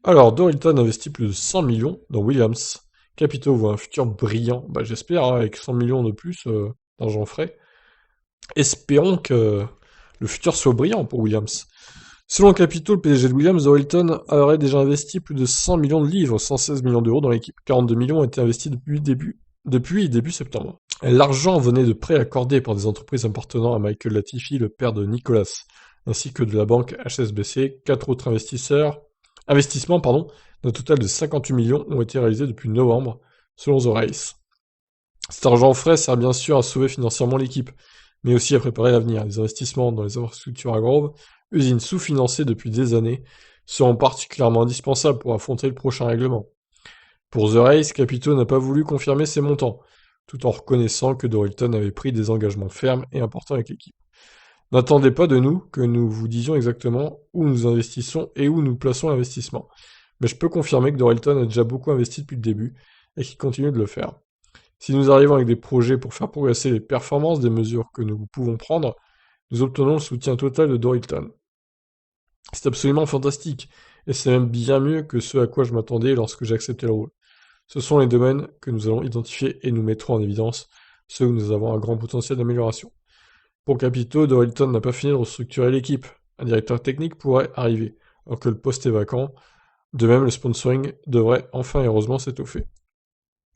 Alors, Dorilton investit plus de 100 millions dans Williams. Capito voit un futur brillant. Bah, j'espère, hein, avec 100 millions de plus d'argent frais. Espérons que le futur soit brillant pour Williams. Selon Capito, le PDG de Williams, Dorilton aurait déjà investi plus de 100 millions de livres, 116 millions d'euros dans l'équipe. 42 millions ont été investis depuis début septembre. L'argent venait de prêts accordés par des entreprises appartenant à Michael Latifi, le père de Nicolas, ainsi que de la banque HSBC. Quatre autres investissements, d'un total de 58 millions, ont été réalisés depuis novembre, selon The Race. Cet argent frais sert bien sûr à sauver financièrement l'équipe, mais aussi à préparer l'avenir. Les investissements dans les infrastructures à Grove, usines sous-financées depuis des années, seront particulièrement indispensables pour affronter le prochain règlement. Pour The Race, Capito n'a pas voulu confirmer ses montants, tout en reconnaissant que Dorilton avait pris des engagements fermes et importants avec l'équipe. N'attendez pas de nous que nous vous disions exactement où nous investissons et où nous plaçons l'investissement, mais je peux confirmer que Dorilton a déjà beaucoup investi depuis le début et qu'il continue de le faire. Si nous arrivons avec des projets pour faire progresser les performances des mesures que nous pouvons prendre, nous obtenons le soutien total de Dorilton. C'est absolument fantastique, et c'est même bien mieux que ce à quoi je m'attendais lorsque j'ai accepté le rôle. Ce sont les domaines que nous allons identifier et nous mettrons en évidence, ceux où nous avons un grand potentiel d'amélioration. Pour Capito, Dorilton n'a pas fini de restructurer l'équipe. Un directeur technique pourrait arriver, alors que le poste est vacant. De même, le sponsoring devrait enfin et heureusement s'étoffer.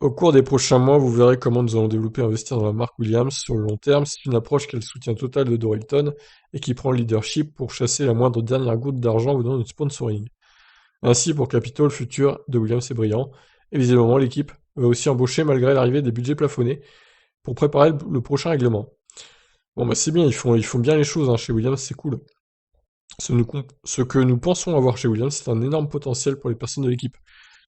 Au cours des prochains mois, vous verrez comment nous allons développer et investir dans la marque Williams sur le long terme. C'est une approche qui a le soutien total de Dorilton et qui prend le leadership pour chasser la moindre dernière goutte d'argent venant du sponsoring. Ainsi, pour Capito, le futur de Williams est brillant, et visiblement l'équipe va aussi embaucher malgré l'arrivée des budgets plafonnés pour préparer le prochain règlement. Bon bah c'est bien, ils font bien les choses hein, chez Williams, c'est cool. Ce que nous pensons avoir chez Williams, c'est un énorme potentiel pour les personnes de l'équipe.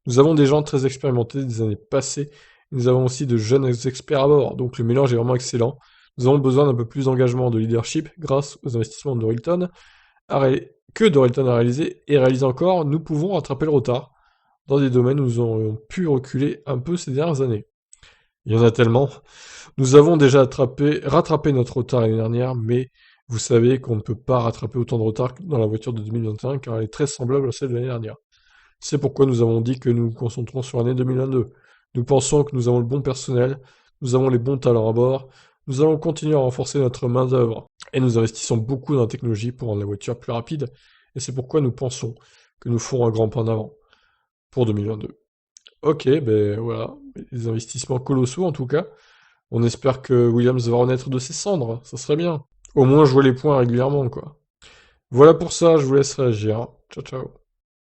Nous avons des gens très expérimentés des années passées, et nous avons aussi de jeunes experts à bord, donc le mélange est vraiment excellent. Nous avons besoin d'un peu plus d'engagement, de leadership, grâce aux investissements de Dorilton, que Dorilton a réalisé et réalise encore, nous pouvons rattraper le retard dans des domaines où nous aurions pu reculer un peu ces dernières années. Il y en a tellement. Nous avons déjà rattrapé notre retard l'année dernière, mais vous savez qu'on ne peut pas rattraper autant de retard dans la voiture de 2021 car elle est très semblable à celle de l'année dernière. C'est pourquoi nous avons dit que nous nous concentrons sur l'année 2022. Nous pensons que nous avons le bon personnel, nous avons les bons talents à bord, nous allons continuer à renforcer notre main-d'œuvre et nous investissons beaucoup dans la technologie pour rendre la voiture plus rapide, et c'est pourquoi nous pensons que nous ferons un grand pas en avant pour 2022. Ok, ben voilà, des investissements colossaux en tout cas. On espère que Williams va renaître de ses cendres, ça serait bien. Au moins jouer les points régulièrement, quoi. Voilà pour ça, je vous laisse réagir. Ciao, ciao.